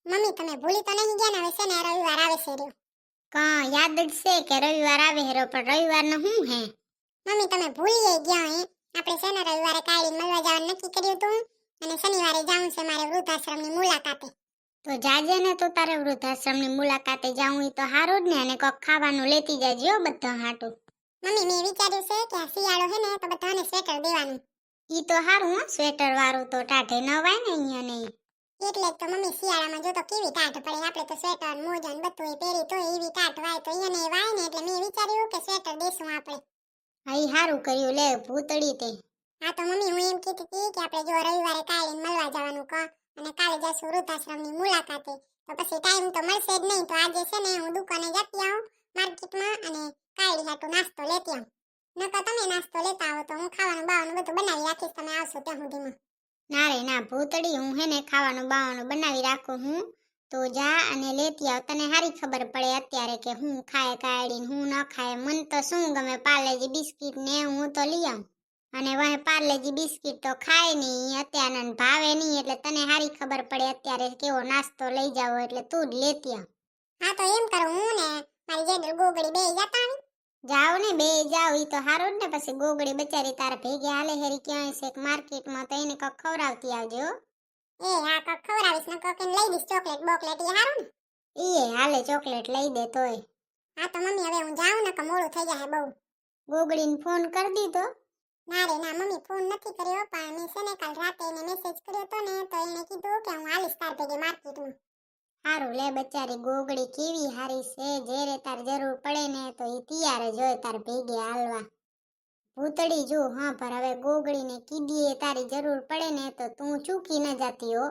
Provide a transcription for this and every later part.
Mummy તમે ભૂલી તો નહીં ગયા ને હવે છે ને રવિવાર આવે છે રહ્યો. કા યાદ જ છે કે રવિવાર આવે હેરો પણ રવિવારનું શું હે? મમ્મી તમે ભૂલી ગયા હે આપણે છે ને રવિવારે કાળી મળવા જવાનું નક્કી કર્યું હતું અને શનિવારે જાવું છે મારે વૃદ્ધાશ્રમની મુલાકાતે. તો જાજે ને તો તારે વૃદ્ધાશ્રમની મુલાકાતે જાવું ઈ તો હારું જ ને અને કોક ખાવાનું લેતી જાજે હો બધા હાટું. મમ્મી મેં વિચાર્યું છે કે આ શિયાળો હે ને તો બધાને સ્વેટર દેવાનું. ઈ તો હારું હો સ્વેટર વાળું તો ટાઢે ન વાય ને અહીંયા નહીં. એટલે જ તો મમ્મી શિયાળામાં જો તો કેવી ટાઢ પડે આપણે તો સ્વેટર મોજા ને બધું પહેરી તો એવી ટાઢ વાય તો એને વાય ને એટલે મેં વિચાર્યું કે સ્વેટર દેશું આપણે. હા ઈ હારું કર્યું લે ભૂતડી તે. હા તો મમ્મી હું એમ કીધી હતી કે આપણે જો રવિવારે કાળીને મળવા જવાનું કહો અને કાલે જશું વૃદ્ધાશ્રમની મુલાકાતે તો પછી ટાઈમ તો મળશે જ નહીં તો આજે છે ને હું દુકાને જતી આવું માર્કેટમાં અને કાળી હાટું નાસ્તો લેતી આવું. નકર તમે નાસ્તો લેતા આવો તો હું ખાવાનું બાવાનું બધું બનાવી રાખીશ તમે આવશો ત્યાં સુધીમાં. ના રે ના ભૂતડી હું હે ને ખાવાનું બાવાનું બનાવી રાખું હું તો જા અને લેતી આવ તને હારી ખબર પડે અત્યારે કે હું ખાય કાઢી હું ન ખાય મન તો શું ગમે પાર્લેજી બિસ્કિટ ને હું તો લઈ આવું અને વહે પાર્લેજી બિસ્કિટ તો ખાય નહીં અત્યારે ભાવે નહીં એટલે તને હારી ખબર પડે અત્યારે કેવો નાસ્તો લઈ જાવ એટલે તું જ લેતી આવ. હા તો એમ કરું હું ને મારી જેડલ ગોગડી બે જતા આવી જાવ ને બે જાવ ઈ તો હારું જ ને પછી ગોગડી બચારી તારા ભેગે હાલે હેરી ક્યાંય છે માર્કેટમાં તો એને કક ખવડાવતી આવજો. એ હા કક ખવડાવીશ ને કક લઈ દઈશ ચોકલેટ બોકલેટ એ હારું ને. ઈએ હાલે ચોકલેટ લઈ દે તોય. હા તો મમ્મી હવે હું જાઉં ને કે મોડું થઈ જાય બહુ. ગોગડીને ફોન કરી દીધો? ના રે ના મમ્મી ફોન નથી કર્યો પણ મેં છે ને કાલ રાતે એને મેસેજ કર્યો તો ને તો એને કીધું કે હું આલીશ તાર ભેગે માર્કેટમાં. હારું લે બચારી ગોગડી કેવી હારી છે જ્યારે તાર જરૂર પડે ને તો ઈ તૈયાર જ હોય તાર ભેગે હાલવા. ભૂતડી જો હા પર હવે ગોગડીને કીધીએ તારી જરૂર પડે ને તો તું ચૂકી ન જાતી હો.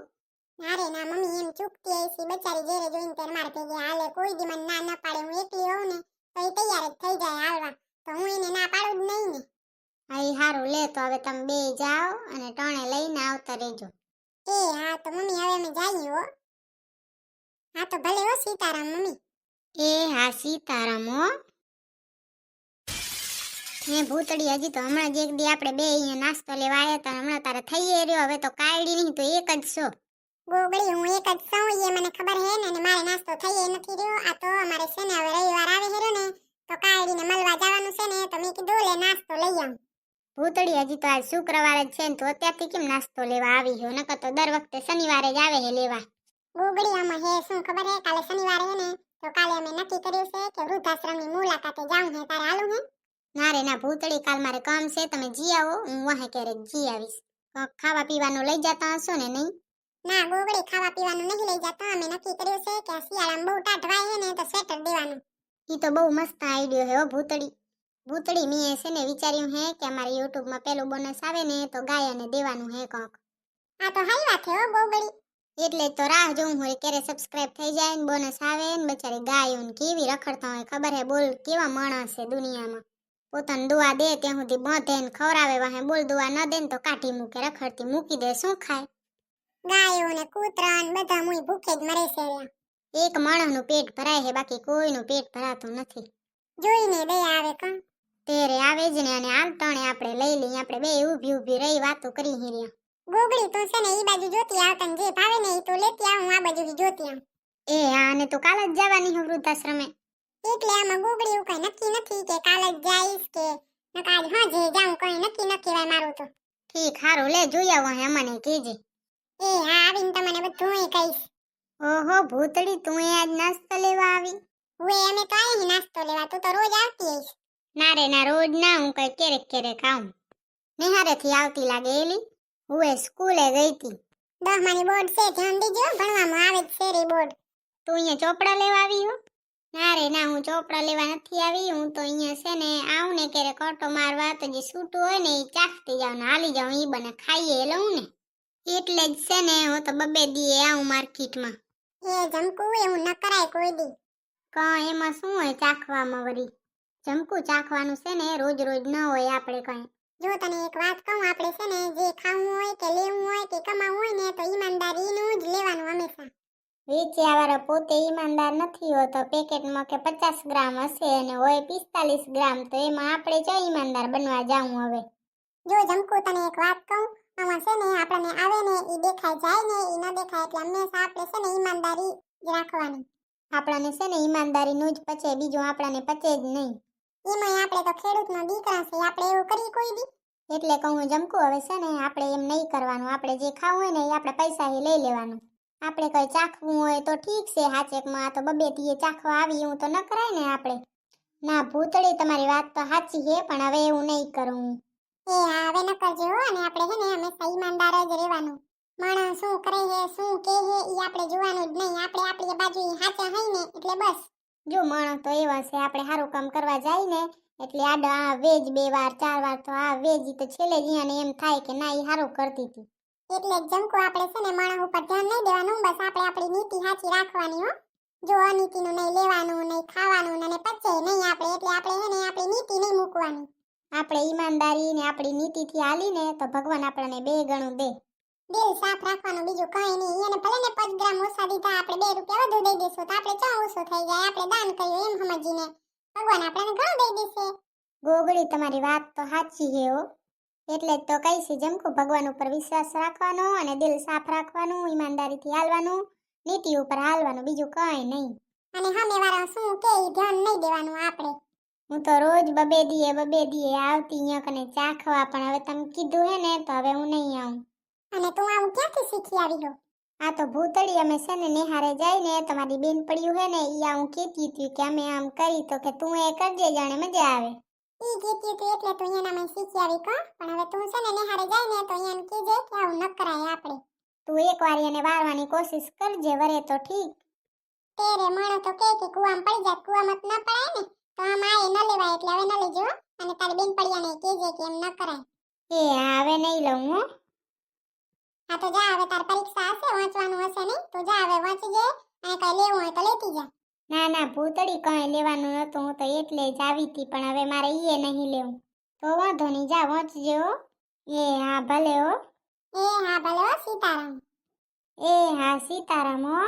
ના રે ના મમ્મી એમ ચૂકતી હશે બચારી જેરે જોઈને ત્યારે માર ભેગે હાલે કોઈ દી મને ના ના પાડે હું એકલી હોઉં ને તો એ તૈયાર જ થઈ જાય હાલવા તો હું એને ના પાડું જ નહીં ને. હા ઈ હારું લે તો હવે તમે બે જાઓ અને ટણે લઈને આવતા રહેજો. એ હા તો મમ્મી હવે અમે જઈએ હો. હા તો ભલે હો સીતારામ મમ્મી. એ હા સીતારામ હો. હે ભૂતડી હજી તો હમણાં જ એક દી આપણે બે અહીંયા નાસ્તો લેવા આવ્યા હતા હમણાં તારે થઈ રહ્યો હવે તો કાયડી નહીં તો એક જ છો. ગોગડી હું એક જ છું એ મને ખબર હે ને અને મારે નાસ્તો થઈ નથી રહ્યો આ તો અમારે છે ને હવે રવિવાર આવે હેરો ને તો કાયડીને મળવા જવાનું છે ને તો મેં કીધું લે નાસ્તો લઈ આવું. ભૂતડી હજી તો આજ શુક્રવાર જ છે ને તો અત્યારથી કેમ નાસ્તો લેવા આવી ગયો નકર તો દર વખતે શનિવારે જ આવે હે લેવા. ગોગડી આમાં હે શું ખબર હે કાલે શનિવારે હે ને તો કાલે અમે નક્કી કર્યું છે કે વૃદ્ધાશ્રમની મુલાકાતે જાવું હે તારે હાલું હે? ના રે ના ભૂતડી કાલ મારે કામ છે તમે જી આવો હું વાહે ક્યારેક જી આવીશ. ખાવા પીવાનું લઈ જતા હશો ને નહીં? ના ગોગડી ખાવા પીવાનું નહીં લઈ જતા અમે નક્કી કર્યું છે કે શિયાળામાં બહુ ટાઢવાય હે ને તો સ્વેટર દેવાનું. ઈ તો બહુ મસ્ત આઈડિયો હે હો ભૂતડી. ભૂતડી મેં છે ને વિચાર્યું હે કે અમારી યુટ્યુબમાં પેલું બોનસ આવે ને તો ગાયાને દેવાનું હે કોક. આ તો હાઈ વાત હે હો ગોગડી. એટલે તો રાહ જોઉં હોય ક્યારે સબસ્ક્રાઇબ થઈ જાય ને બોનસ આવે ને બચારી ગાયો ને કેવી રખડતા હોય ખબર હે બોલ કેવા માણસ છે દુનિયામાં. પોતાને દુઆ દે ત્યાં સુધી બાંધે ને ખવડાવે વાહે બોલ દુઆ ન દે ને તો કાઢી મૂકે રખડતી મૂકી દે શું ખાય. ગાયો ને કૂતરા ને બધા મુઈ ભૂખે જ મરે છે રે. એક માણસનું પેટ ભરાય છે બાકી કોઈનું પેટ ભરાતું નથી. જોઈને દયા આવે કા. તેરે આવે જ ને અને હાલ ટણે આપણે લઈ લઈએ આપણે બે ઊભી ઊભી રહી વાતો કરી હીર્યા. ગોગડી તું છે ને ઈ બાજુ જોતી આવ તને જે ભાવે ને ઈ તો લેતી આવ હું આ બાજુ જોતી આવ. એ હા અને તું કાલ જ જવાની હો વૃદ્ધાશ્રમે? એટલે આમાં ગોગડી એવું કઈ નક્કી નથી કે કાલ જ જઈશ કે નકા આજ હાજે જાઉં કઈ નક્કી ન કહેવાય મારું તો. ઠીક હારું લે જોઈ આવો હે મને કીજે. એ હા આવીને તમને બધું હું કહીશ. ઓહો ભૂતડી તું આજ નાસ્તો લેવા આવી? હું અમે તો આયા નાસ્તો લેવા તું તો રોજ આવતી હઈશ. ના રે ના રોજ ના હું કઈ ક્યારેક ક્યારેક આવું. નિહારેથી આવતી લાગે એલી હું સ્કૂલે ગઈ હતી. 10માની બોર્ડ છે ધ્યાન દેજો ભણવામાં આવે જ છે રે બોર્ડ. તું અહીંયા ચોપડા લેવા આવી હો? ના રે ના હું ચોપડા લેવા નથી આવી હું તો અહીંયા છે ને આવું ને ક્યારેક ઓટો મારવા તો જે સૂટું હોય ને એ ચાખતી જાઉં ને હાલી જાઉં ઈ બને ખાઈએ લઉં ને એટલે જ છે ને હું તો બબે દીએ આવું માર્કેટમાં. એ જમકું એવું ન કરાય કોઈ દી. કઈ એમાં શું હોય ચાખવામાં વળી? જમકું ચાખવાનું છે ને રોજ રોજ ન હોય આપણે કઈ. જો તને એક વાત કહું આપણે છે ને જે ખાવું હોય કે લેવું હોય કે કમાવું હોય ને તો ઈમાનદારીનું જ લેવાનું હંમેશા. વેચ્યાવાળો પોતે ઈમાનદાર નથી હોતો પેકેટમાં કે 50 ગ્રામ હશે અને હોય 45 ગ્રામ તો એમાં આપણે જો ઈમાનદાર બનવા જાવું હવે. જો જમકુ તને એક વાત કહું આમાં છે ને આપણને આવે ને ઈ દેખાય જાય ને ઈ ન દેખાય એટલે હંમેશા આપણે છે ને ઈમાનદારી જ રાખવાની. આપણને છે ને ઈમાનદારીનું જ પચે, બીજું આપણને પચે જ નહીં. એમાંય આપણે તો ખેડૂતનો દીકરા છે, આપણે એવું કરી કોઈ દી? એટલે કહું જમકુ, હવે છે ને આપણે એમ નહીં કરવાનું. આપણે જે ખાવું હોય ને એ આપણે પૈસાથી લઈ લેવાનું. આપણે કઈ ચાખવું હોય તો ઠીક છે, હાચેકમાં આ તો બબેટીએ ચાખવા આવી એવું તો ન કરાય ને આપણે. ના ભૂતળી, તમારી વાત તો સાચી છે, પણ હવે એવું નહીં કરું હું. એ હા, હવે ન કરજો હો. અને આપણે છે ને હંમેશા ઈમાનદાર જ રહેવાનું. માણસ શું કરે છે શું કહે છે ઈ આપણે જોવાનું જ નહીં. આપણે આપણી બાજુ હાચા હોય ને એટલે બસ. જો માણસ તો એવા છે, આપણે સારું કામ કરવા જાય ને એટલે આડા આ વેજ 2 વાર 4 વાર તો આ વેજ, ઈ તો છેલ્લે જ ઈયાને એમ થાય કે ના ઈ સારું કરતી હતી. એટલે જ જમકો આપણે છે ને માણસ ઉપર ધ્યાન નહીં દેવાનું. બસ આપણે આપણી નીતિ સાચી રાખવાની હો. જો અનીતિનું નહીં લેવાનું, નહીં ખાવાનું, અને પચે નહીં આપણે, એટલે આપણે છે ને આપણી નીતિ નહીં મૂકવાની. આપણે ઈમાનદારી ને આપણી નીતિથી હાલીને તો ભગવાન આપણને 2 ગણું દે. દિલ સાફ રાખવાનું, બીજું કઈ નહીં. એને ભલે ને 5 ગ્રામ ઓછા દીધા, આપણે 2 રૂપિયા વધુ દઈ દઈશું તો આપણે ચા ઓછો થઈ જાય. આપણે દાન કર્યું એમ સમજીને ભગવાન આપણને ઘણું દઈ દેશે. ગોગડી, તમારી વાત તો સાચી છે હો. એટલે જ તો કઈ છે જમકુ, ભગવાન ઉપર વિશ્વાસ રાખવાનો અને દિલ સાફ રાખવાનું, ઈમાનદારીથી હાલવાનું, નીતિ ઉપર હાલવાનું, બીજું કઈ નહીં. અને સામેવાળા શું કે ઈ ધ્યાન નહીં દેવાનું આપણે. હું તો રોજ બબે દીએ આવતી અહીંયા કને ચાખવા, પણ હવે તમે કીધું હે ને તો હવે હું નહીં આવું. અને તું આવું ક્યાંથી શીખી આવી હો? આ તો ભૂતળી, અમે છે ને નિહારે જઈને તમારી બેન પડ્યું હે ને ઈ આવું કહેતી હતી કે અમે આમ કરી તો કે તું એ કરજે, જાણે મજા આવે. ઈ કીધી હતી એટલે તું એનામાં શીખી આવી કા? પણ હવે તું છે ને નિહારે જાય ને તો એને કીજે કે આવું ન કરાય આપણે. તું એકવાર એને વારવાની કોશિશ કરજે, વરે તો ઠીક. તેરે મણો તો કે કુવામાં પડી જાય, કુવામાં ન પડાય ને તો આમ આય ન લેવાય. એટલે હવે ન લેજો હો. અને તારી બેન પડિયાને કીજે કે એમ ન કરાય. એ હા, હવે નહીં લઉં હો. હા તો જા, હવે તાર પરીક્ષા હશે, વાંચવાનું હશે નહીં? તો જા હવે વાંચજે, અને કઈ લેવું હોય તો લેતી જા. ના ના ભૂતળી, કઈ લેવાનું નતું, હું તો એટલે જ આવી હતી, પણ હવે મારે ઈએ નહીં લેવું. તો વાંધો નહીં, જા વાંચજે હો. એ હા ભલે હો. એ હા ભલે હો, સીતારામ. એ હા સીતારામ હો.